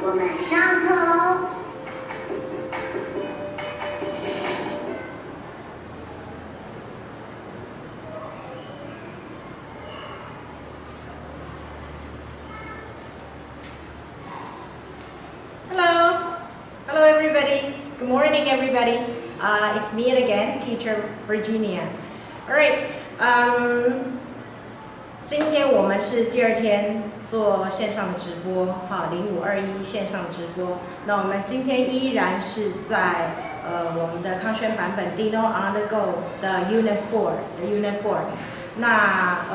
我们上课喽。Hello everybody. Good morning, everybody. It's me again, Teacher Virginia. All right. 今天我们是第2天做线上的直播，哈，0521线上直播。那我们今天依然是在我们的康轩版本 Dino on the Go 的 Unit 4。那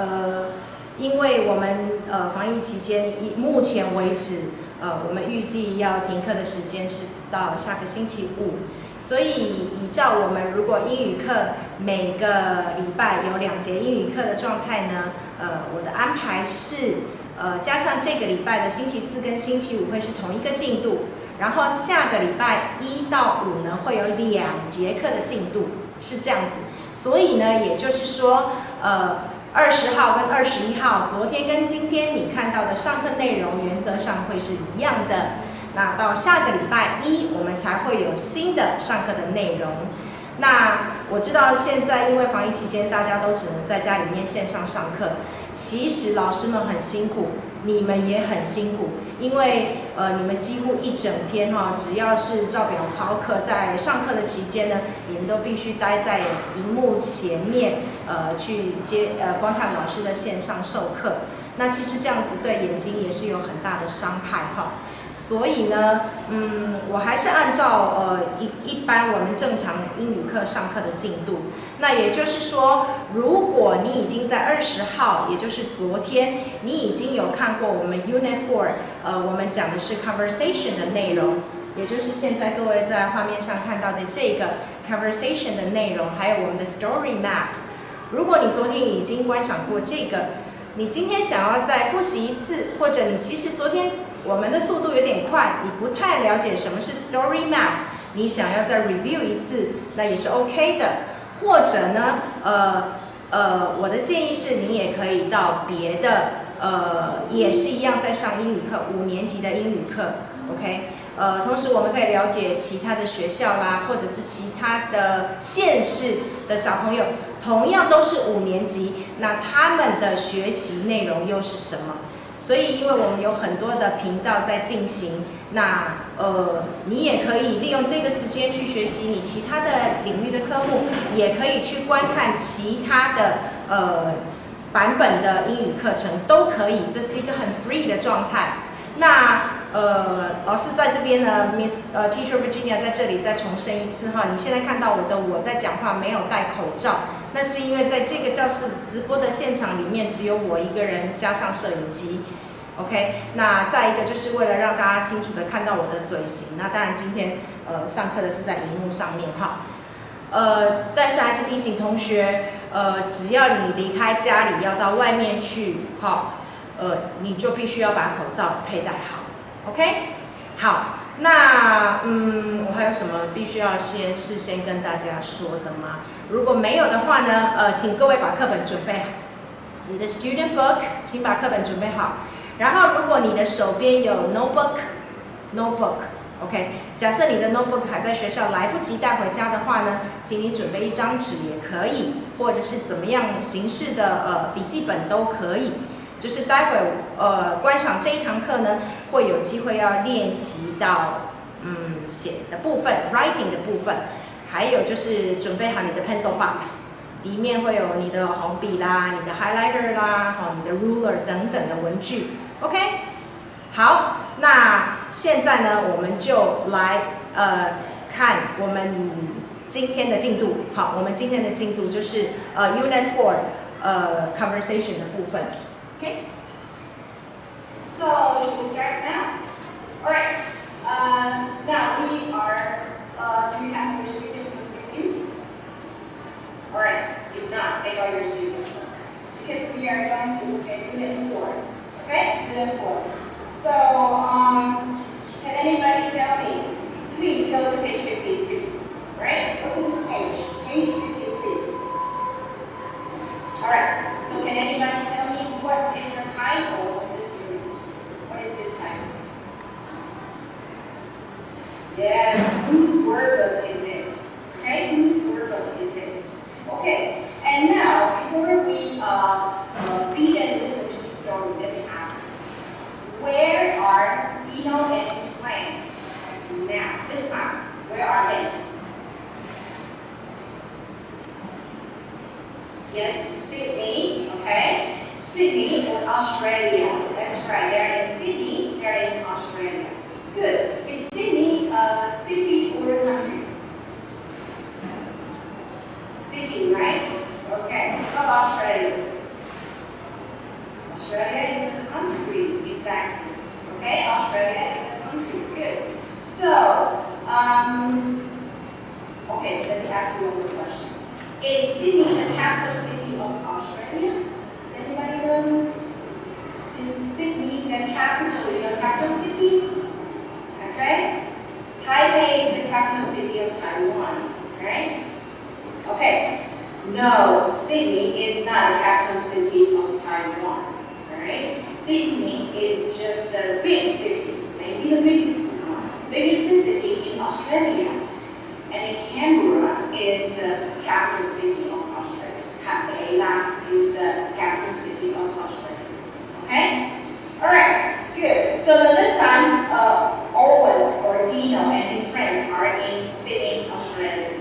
因为我们防疫期间，目前为止，我们预计要停课的时间是到下个星期5，所以依照我们如果英语课每个礼拜有2节英语课的状态呢，我的安排是，加上这个礼拜的星期4跟星期5会是同一个进度，然后下个礼拜1到5呢会有2节课的进度，是这样子。所以呢，也就是说，20号跟21号，昨天跟今天你看到的上课内容原则上会是一样的。那到下个礼拜1，我们才会有新的上课的内容。那我知道现在因为防疫期间，大家都只能在家里面线上上课。其实老师们很辛苦，你们也很辛苦，因为你们几乎一整天哈，只要是照表操课，在上课的期间呢，你们都必须待在荧幕前面，去观看老师的线上授课。那其实这样子对眼睛也是有很大的伤害哈。所以呢，我还是按照一般我们正常英语课上课的进度。那也就是说，如果你已经在20号，也就是昨天，你已经有看过我们 Unit 4，我们讲的是 conversation 的内容，也就是现在各位在画面上看到的这个 conversation 的内容，还有我们的 story map。如果你昨天已经观赏过这个，你今天想要再复习一次，或者你其实昨天我们的速度有点快，你不太了解什么是 story map， 你想要再 review 一次，那也是 OK 的。或者呢，我的建议是你也可以到别的，也是一样在上英语课，5年级的英语课 ，OK。同时我们可以了解其他的学校啦，或者是其他的县市的小朋友，同样都是5年级，那他们的学习内容又是什么？所以，因为我们有很多的频道在进行，那你也可以利用这个时间去学习你其他的领域的科目，也可以去观看其他的版本的英语课程，都可以。这是一个很 free 的状态。那老师在这边呢 Teacher Virginia 在这里再重申一次哈，你现在看到我在讲话没有戴口罩，那是因为在这个教室直播的现场里面只有我一个人加上摄影机 ，OK。那再一个就是为了让大家清楚的看到我的嘴型，那当然今天上课的是在荧幕上面哈，但是还是提醒同学，只要你离开家里要到外面去哈。你就必须要把口罩佩戴好 ，OK？ 好，那我还有什么必须要事先跟大家说的吗？如果没有的话呢，请各位把课本准备好，你的 student book， 请把课本准备好。然后，如果你的手边有 notebook，OK？ 假设你的 notebook 还在学校来不及带回家的话呢，请你准备一张纸也可以，或者是怎么样形式的笔记本都可以。就是待会观赏这一堂课呢，会有机会要练习到写的部分 ，writing 的部分，还有就是准备好你的 pencil box， 里面会有你的红笔啦、你的 highlighter 啦、你的 ruler 等等的文具 ，OK？ 好，那现在呢，我们就来看我们今天的进度。好，我们今天的进度就是Unit 4conversation 的部分。Okay, so should we start now? All right. Now we are. Do you have your student book with you? All right. If not, take out your student book because we are going to look at Unit 4. Okay, Unit 4. So, can anybody tell me? Please go to page 53. Right? Go to this page. Page 53. All right. So, can anybody tell me? What is the title of this unit? What is this title? Yes, whose workbook is it? Okay, whose workbook is it? Okay, and now before we read and listen to the story, let me ask you, where are Dino and his friends now? This time, where are they? Yes, Sydney, okay? Sydney or Australia. That's right, they're in Sydney, they're in Australia. Good. Is Sydney a city or a country? City, right? Okay. How about Australia? Australia is a country, exactly. Okay, Australia is a country. Good. So, okay, let me ask you one more question. Is Sydney the capital city of Australia? Does anybody know? Is Sydney the capital, capital city? Okay? Taipei is the capital city of Taiwan. Okay? Okay. No, Sydney is not a capital city of Taiwan. Alright? Sydney is just a big city. Maybe the biggest city in Australia. And Canberra is the capital city of Australia. Canberra is the capital city of Australia. Okay? Alright, good. So this time, Owen or Dino and his friends are in Sydney, Australia.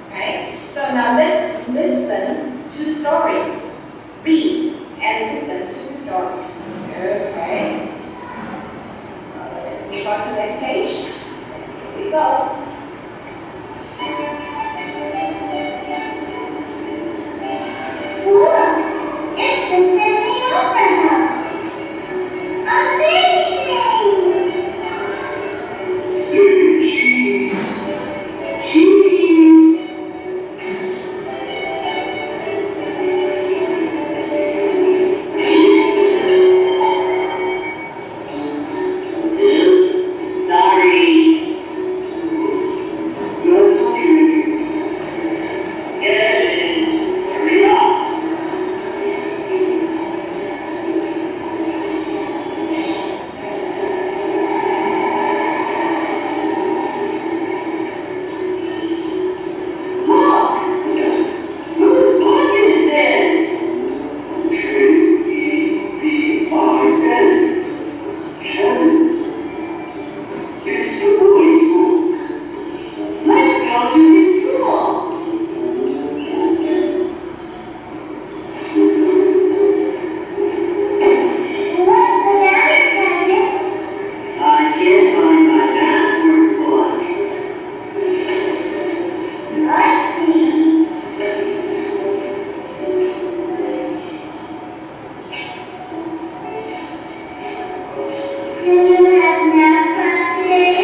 Okay? So now let's listen to the story. Read and listen to the story. Okay? Let's move on to the next page. Here we go. Look, it's the Sydney Opera House. Amazing! Say cheese. Cheese. Oops, sorry. That's okay. Get in. Hurry up. Whose book is this? K-E-V-I-N. Kevin. It's the boys' book. Let's go to his school. What's the matter, Kevin? I can't find my math workbook. I see. Do you have math class today?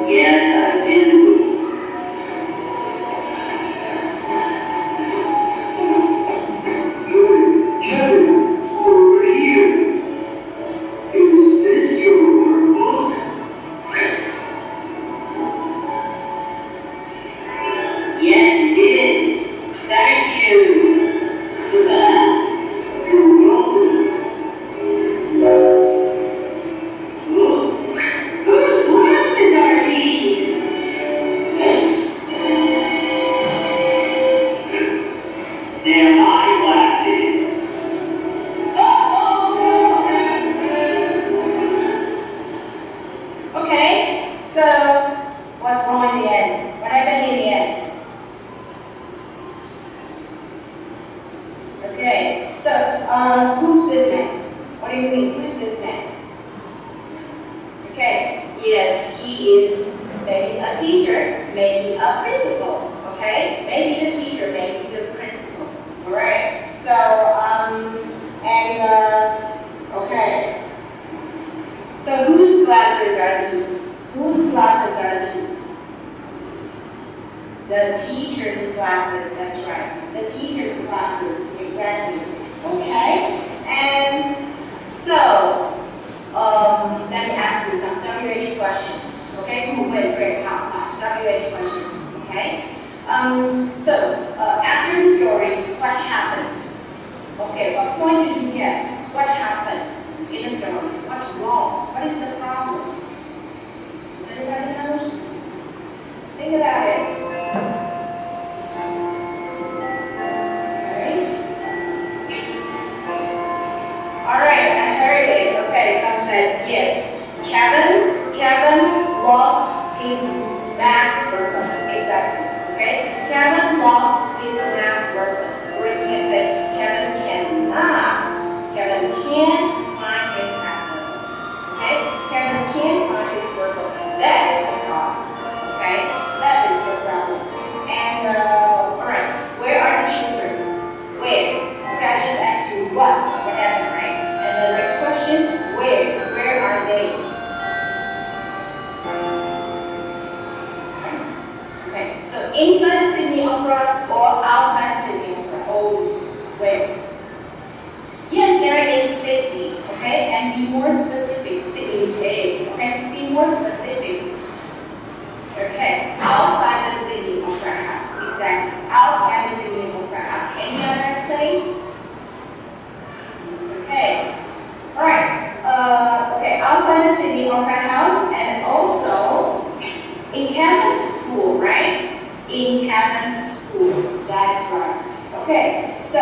Yes, I do. Kevin, over here. Is this your workbook? Yes, it is. Thank you. You're welcome. Look, whose glasses are these? They're my glasses. Okay, so what's wrong in the end? What happened in the end? Okay, so who's this man? What do you think? Who's this man? Okay, yes, he is maybe a teacher, maybe a principal. Okay, maybe the teacher, maybe the principal. All right. So okay. So whose glasses are these? Whose glasses are these? The teacher's glasses, that's right. The teacher's glasses, exactly. Okay? And so, let me ask you some WH questions. Okay? Great. How? WH questions. Okay? After the story, what happened? Okay, what point did you get? What happened in the story? What's wrong? What is the problem? said yes. Kevin lost his math workbook. Exactly. Okay? Kevin lost his math workbook. Or you can say Kevin cannot. Kevin can't find his math workbook. Okay? Kevin can't find his workbook. That is the problem. Okay? That is the problem. And alright, where are the children? Where? Okay, I just asked you what happened, right? And the next question, where? Where are they? Okay, so inside the Sydney Opera or outside the Sydney Opera? Oh, where? Yes, they're in Sydney, okay? And be more specific. Sydney is big, okay? Be more specific. Okay, outside the Sydney Opera House. Exactly, outside the Sydney Opera House. Any other place? Okay, all right. Okay, outside the Sydney Opera House and also in Kevin's school, right? In Kevin's school, that's right. Okay, so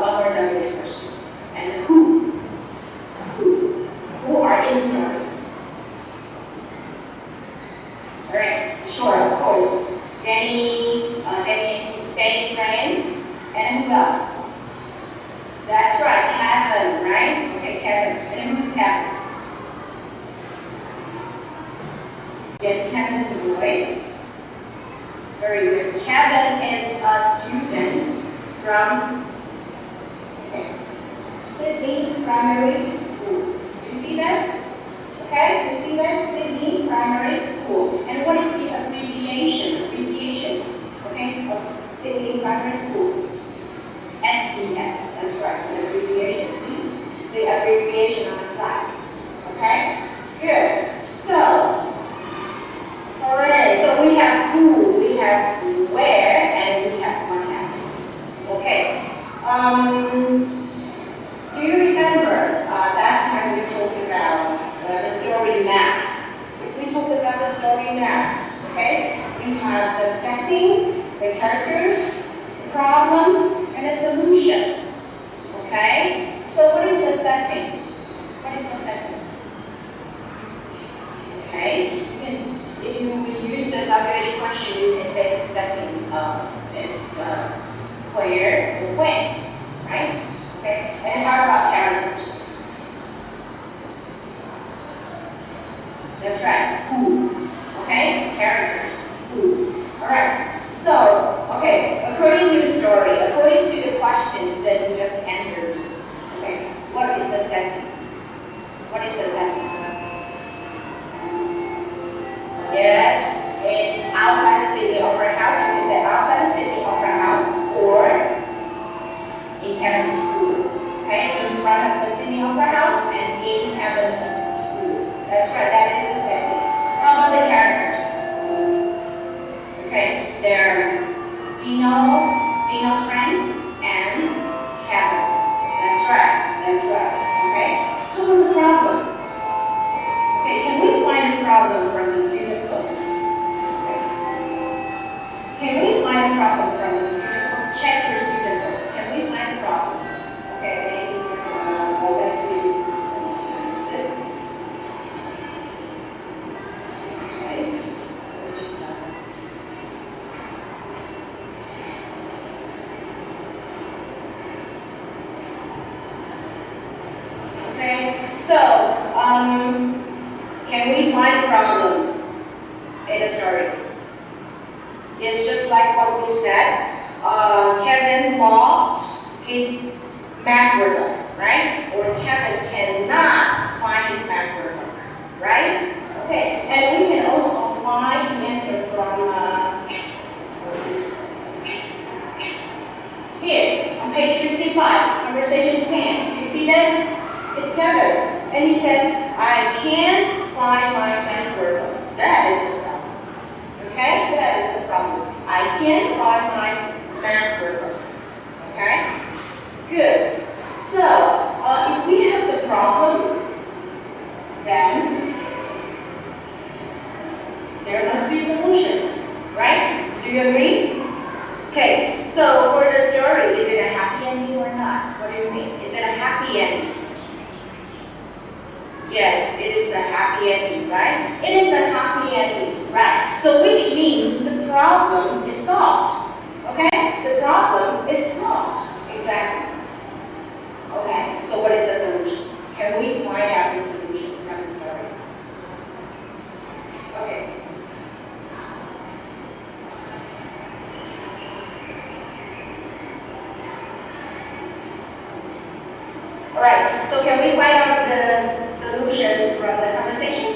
one more WH question. And who are in the story? All right, sure, of course. Danny's friends, and who else? That's right, Kevin, right? Okay, Kevin. And who's Kevin? Yes, Kevin is a boy. Very good. Kevin is a student from Sydney Primary School. Do you see that? Okay, do you see that? Sydney Primary School. And what is the abbreviation? Okay, of Sydney Primary School. SES, that's right, the abbreviation. See? The abbreviation on the flag. Okay? Good. So, alright, so we have who, we have where, and we have what happens. Okay. Do you remember last time we talked about the story map? If we talked about the story map, okay, we have the setting, the characters, the problem, and the solution. Okay? So what is the setting? What is the setting? Okay? Because if you use the WH question, you can say the setting is where or when. Right? Okay? And how about characters? That's right. Who? Okay? Characters. Who? Alright. So, okay, according to the story, according to the questions that you just answered, okay, what is the setting? What is the setting? Yes, outside the Sydney Opera House, you can say outside the Sydney Opera House or in Kevin's school. Okay, in front of the Sydney Opera House and in Kevin's school. That's right, that is the setting. How about the characters? Okay, they're Dino's friends, and Kevin. That's right, okay? How about the problem? Okay, can we find a problem from the student book? Okay. Can we find a problem from the student book? Check your student book. Can we find a problem? Okay, maybe let's go back to sit. Okay, just okay, so can we find a problem in the story? It's just like what we said. Kevin lost his math workbook, right? Or Kevin cannot find his math workbook, right? Okay, and we can also find the answer from here on page 55, conversation 10. Do you see that? It's Kevin. And he says, I can't find my math workbook. That is the problem. Okay? That is the problem. I can't find my math workbook. Okay? Good. So, if we have the problem, then there must be a solution. Right? Do you agree? Okay, so for the story, is it a happy ending or not? What do you think? Is it a happy ending? problem is solved. Okay? The problem is solved. Exactly. Okay, so what is the solution? Can we find out the solution from the story? Okay. Alright, so can we find out the solution from the conversation?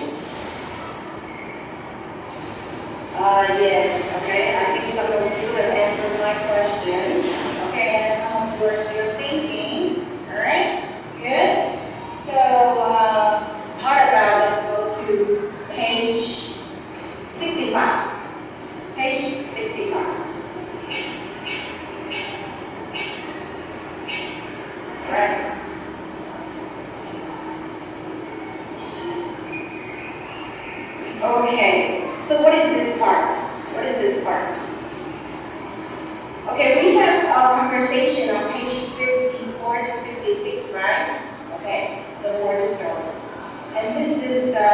Yes, okay. I think some of you have answered my question. Okay, and some of you are still thinking. Alright, good. So, how about let's go to page 65. Page 65. Alright. Okay, so what is this part? What is this part? Okay, we have a conversation on page 54 to 56, right? Okay, before the story. And this is the,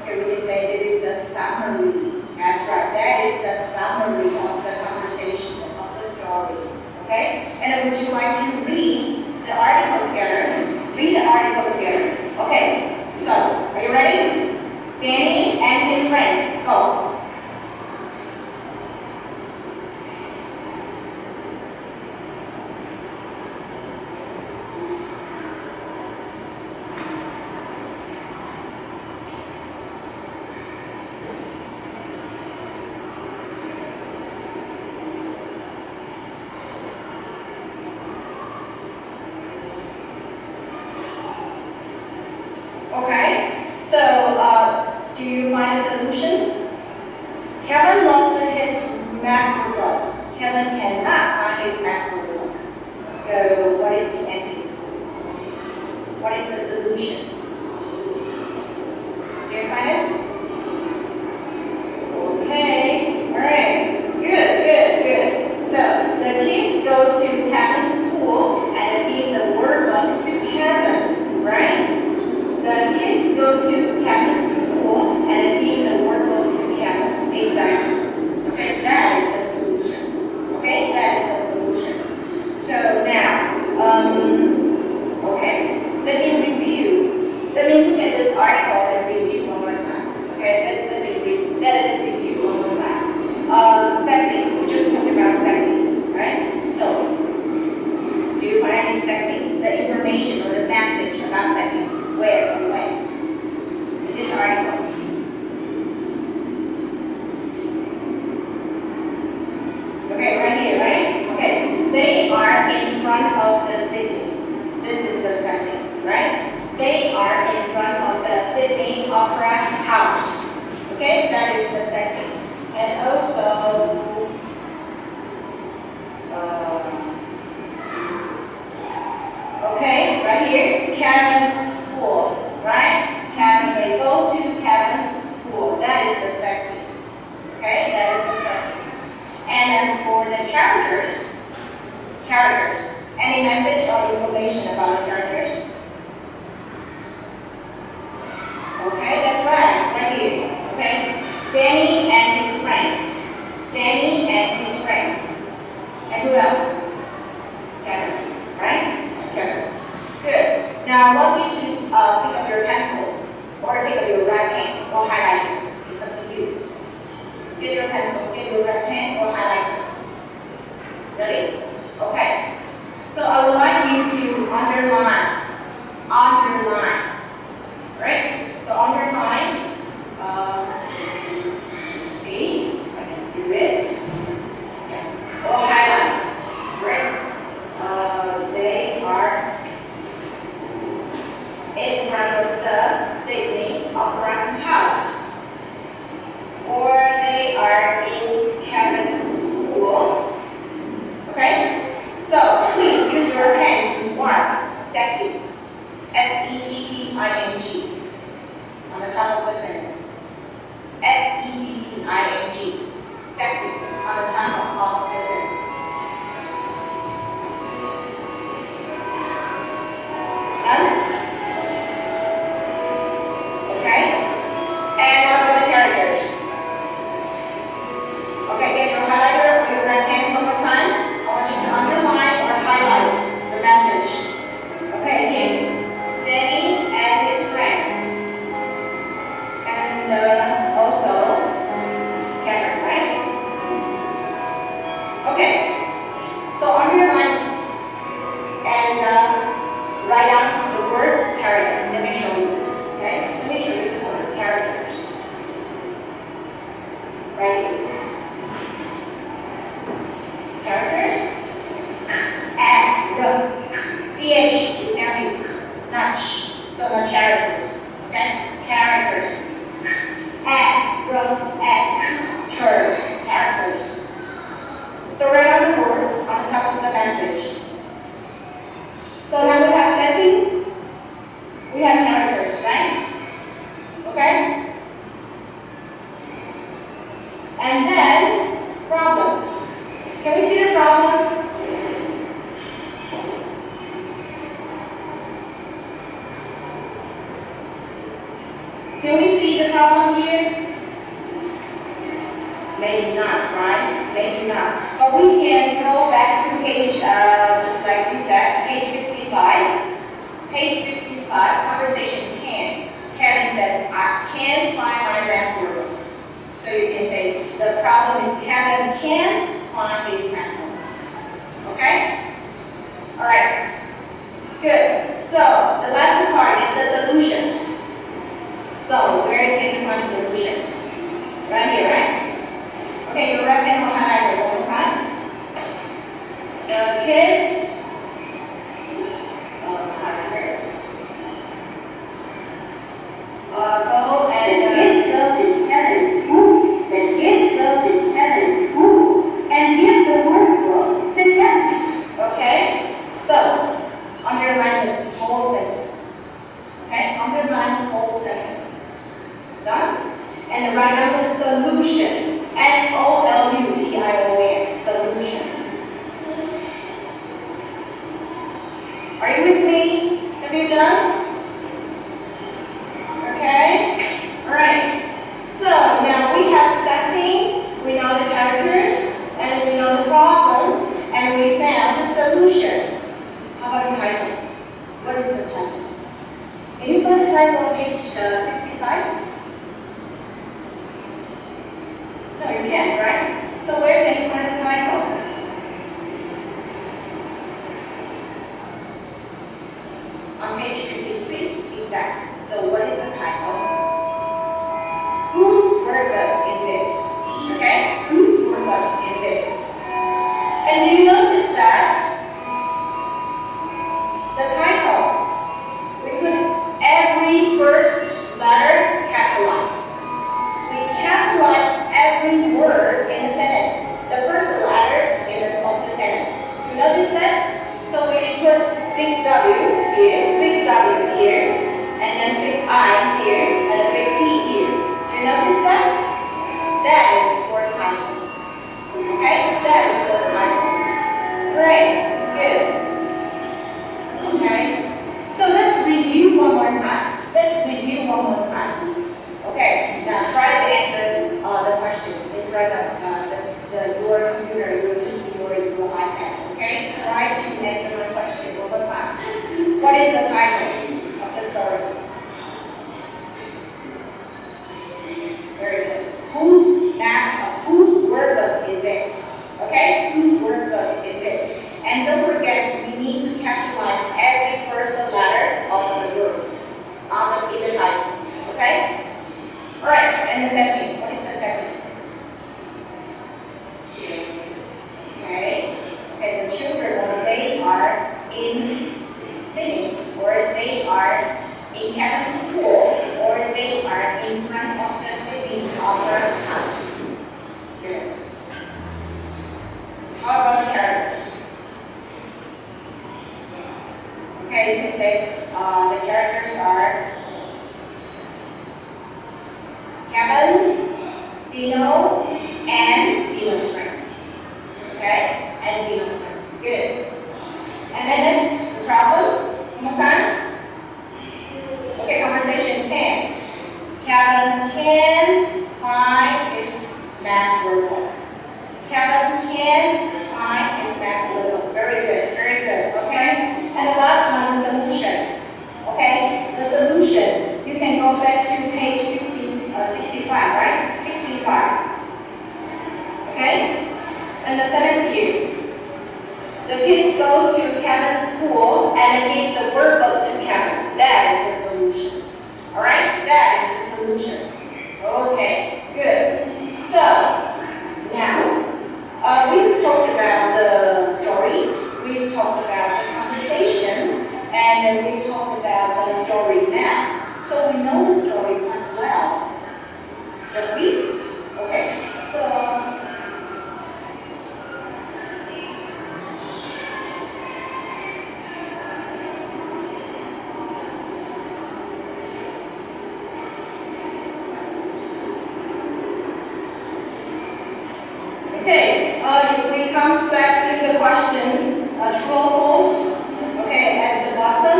okay, we can say it is the summary. That's right, that is the summary of the conversation, of the story. Okay, and would you like to read the article together? Read the article together. Okay, so, are you ready? Danny and his friends, go. Okay, so do you find a solution? Kevin lost his math book. Kevin cannot find his math book. So what is the ending? What is the solution? Do you find it? Okay, alright, good. So the kids go to Kevin's school and give the workbook to Kevin, right? The kids go to Kevin's school and give the workbook to Kevin. Exactly. Okay, that is the solution. Okay, that is the solution. So now, okay, let me review. Let me look at this article and review one more time. Okay, let us review one more time. Setting. We just talked about setting, right? So, do you find any setting? The information or the message about setting? Where and when? In this article. Okay, right here, right? Okay, they are in front of the Sydney. This is the setting, right? They are in front of the Sydney Opera House. Okay, that is the setting. And also, okay, right here, Kevin's school, right? Kevin, they go to Kevin's school. That is the setting. Okay, that is the setting. And as for the characters, any message or information about the characters? Okay, that's right here. Okay, Danny and his friends. Danny and his friends. And who else? Kevin, right? Kevin. Good. Now I want you to pick up your pencil or pick up your red pen or highlighter. It's up to you. Get your pencil, get your red pen or highlighter. Ready? Okay. So I would like you to underline. Right? So underline. See, I can do it. Okay. Or highlight. Right? They are in front of the Sydney Opera House. Or they are in Kevin's school. Okay? So please use your pen to mark setting. S-E-T-T-I-N-G. On the top of the sentence. S-E-T-T-I-N-G. Setting. On the top of the sentence. Done? Okay? And what about the characters? Okay, Can we see the problem here? Maybe not, right? Maybe not. But we can go back to page, just like we said, page 55. Page 55, conversation 10. Kevin says, I can't find my math workbook. So you can say, the problem is Kevin can't find his math workbook. Okay? Alright. Good. So, the last part is the solution. So, where can you find the solution? Right here, right? Okay, your right hand will highlight it one more time. The kids, go and Kids go to Kevin's school. The kids go to Kevin's school and give the workbook to Kevin. okay? So, underline this whole sentence. Okay, underline the whole sentence. Done? And write down the solution. SOLUTION. Solution. Are you with me? Have you done? Okay? Alright. So now we have setting, we know the characters, and we know the problem, and we found the solution. How about the title? What is the title? Can you find the title on page 65? No, you can't, right? So where can you find the title? On page 53, exactly. So what is the title? Whose workbook is it? Okay? Whose workbook is it? And do you notice that the title, we put every first letter capitalized. We capitalized every word in the sentence. The first letter of the sentence. You notice that? So we put big W here, and then big I here, and a big T here. Do you notice that? That is for title. Okay? That is for title. Great. Good. Okay? So let's review one more time. Okay, now try to answer the question in front of your computer, your PC, or your iPad. Okay, try to answer my question one more time. What is the title of the story? Very good. Whose workbook is it? Okay, whose workbook is it? And don't forget, we need to capitalize every first letter of the word in the title. Okay? Alright, and the setting. What is the setting? Okay, the children, whether they are in singing, or they are in Kevin's school, or they are in front of the singing opera house. Good. How about the characters? Okay, you can say the characters are Kevin, Dino, and Dino's friends. Okay? And Dino's friends. Good. And then next, the problem. One more time. Okay, conversation 10. Kevin can't find his math workbook. Kevin can't find his math workbook. Very good, very good. Okay? And the last one, the solution. Okay? The solution. You can go back to page 65, right? 65. Okay? And the sentence here. The kids go to Kevin's school and give the workbook to Kevin. That is the solution. Alright? That is the solution. Okay, good. So, now, we've talked about the story, we've talked about the conversation, and we've talked about the story now. So we know the story quite well. Don't we? Okay, so if we come back to the questions, true or false, okay, at the bottom,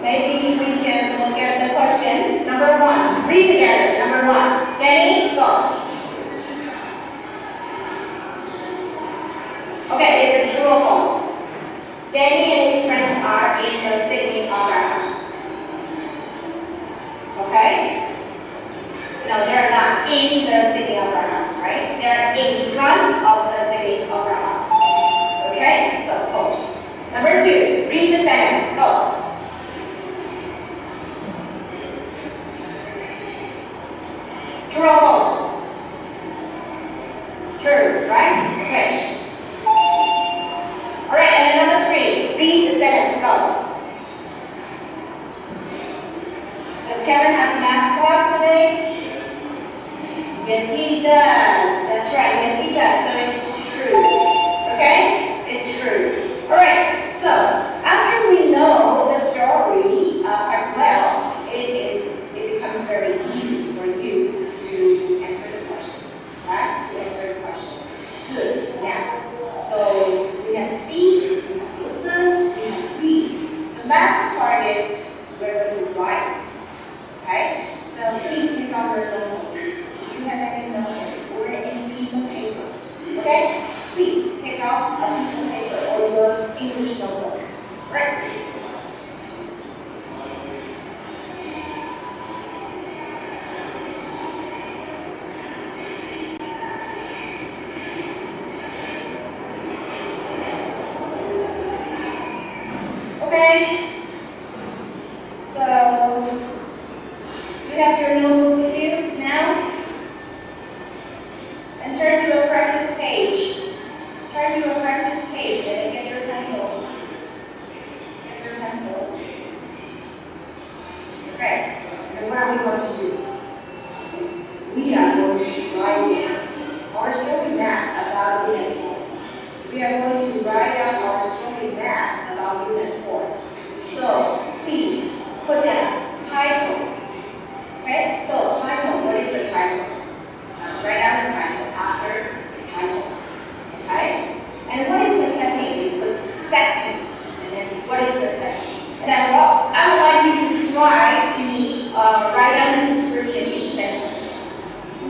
maybe we can look at the question number 1. read together. Number 1. Danny, go. Okay, is it true or false? Danny and his friends are in the sitting opera house. Okay? No, they're not in the sitting opera house, right? They're in front of the sitting opera house. Okay? So false. Number 2, read the sentence. Go. True or false? True, right? Okay. Alright, and then number 3, read the sentence. Go. Does Kevin have math class today? Yes, he does. That's right. Yes, he does. So it's true. Okay? It's true. Alright, so after we know the story well, it becomes very easy for you to answer the question. Right? To answer the question. Good. Now, so we have speak, we have listen, we have read. The last part is we're going to write. Okay? So please pick up your notebook. If you have any notebook or any piece of paper, okay? Please take out a piece of paper or your English notebook. Right? Okay? So, do you have your notebook with you now? And turn to a practice page. Turn to a practice page and get your pencil. Get your pencil. Okay. And what are we going to do? We are going to write down our story map about Unit 4. We are going to write down our story map about Unit 4. So, please put down title. Okay, so title, what is the title? Write down the title after title. Okay? And what is the setting? You put setting. And then what is the setting? And then I would like you to try to write down the description in sentence.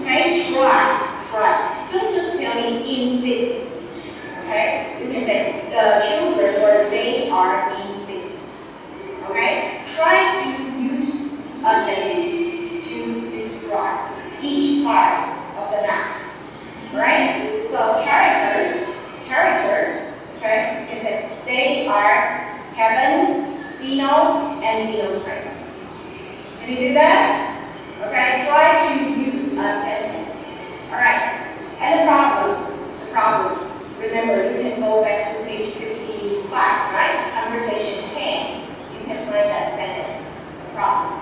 Okay? Try. Don't just tell me in city. Okay? You can say the children or they are in city. Okay? Try to use a sentence to describe each part of the map. Right? So characters, okay, you can say they are Kevin, Dino, and Dino's friends. Can you do that? Okay, try to use a sentence. Alright. And the problem. Remember, you can go back to page 55, right? Conversation 10. You can find that sentence. The problem.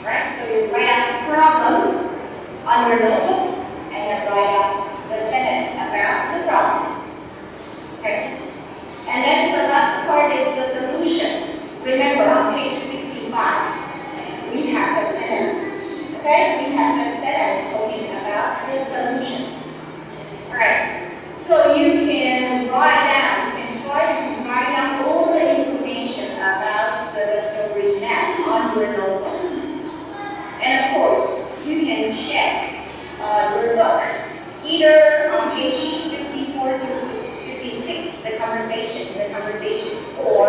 Right? So you write out the problem on your notebook and then write out the sentence about the problem. Okay? And then the last part is the solution. Remember, on page 65, we have the sentence. Okay? We have the sentence talking about the solution. Alright. So you can write down, you can try to write down all the information about the story map on your notebook. And of course, you can check your book, either on page 54 to 56, the conversation, or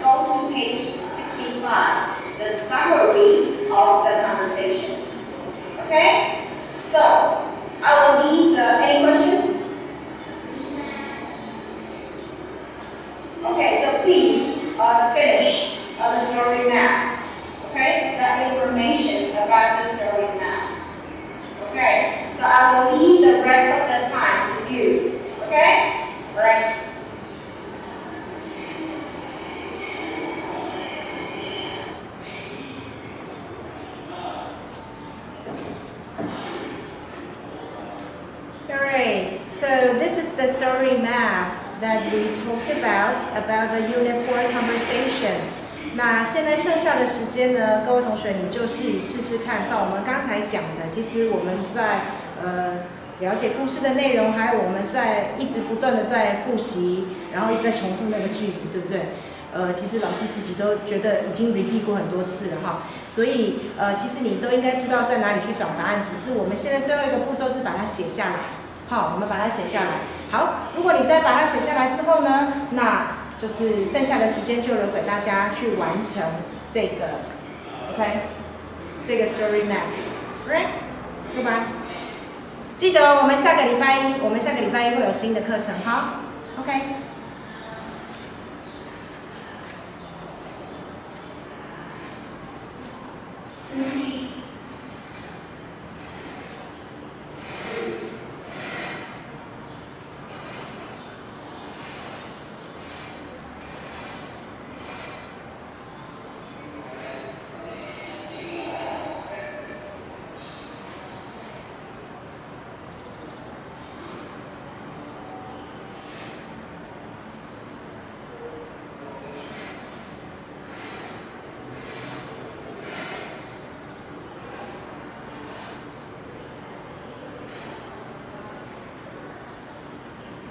go to page 65, the summary of the conversation. Okay? So, I will need any question? Okay, so please finish the story map. Okay, the information about the story map. Okay, so I will leave the rest of the time to you. Okay, all right. All right. So this is the story map that we talked about the Unit 4 conversation. 那现在剩下的时间呢，各位同学你就试试看，照我们刚才讲的，其实我们在了解故事的内容，还有我们在一直不断的在复习，然后一直在重复那个句子，对不对？其实老师自己都觉得已经 repeat 过很多次了哈，所以其实你都应该知道在哪里去找答案，只是我们现在最后一个步骤是把它写下来。好，我们把它写下来。好，如果你再把它写下来之后呢，那就是剩下的时间就留给大家去完成这个 ，OK， 这个 story map，right？Goodbye。记得我们下个礼拜一会有新的课程哈 ，OK。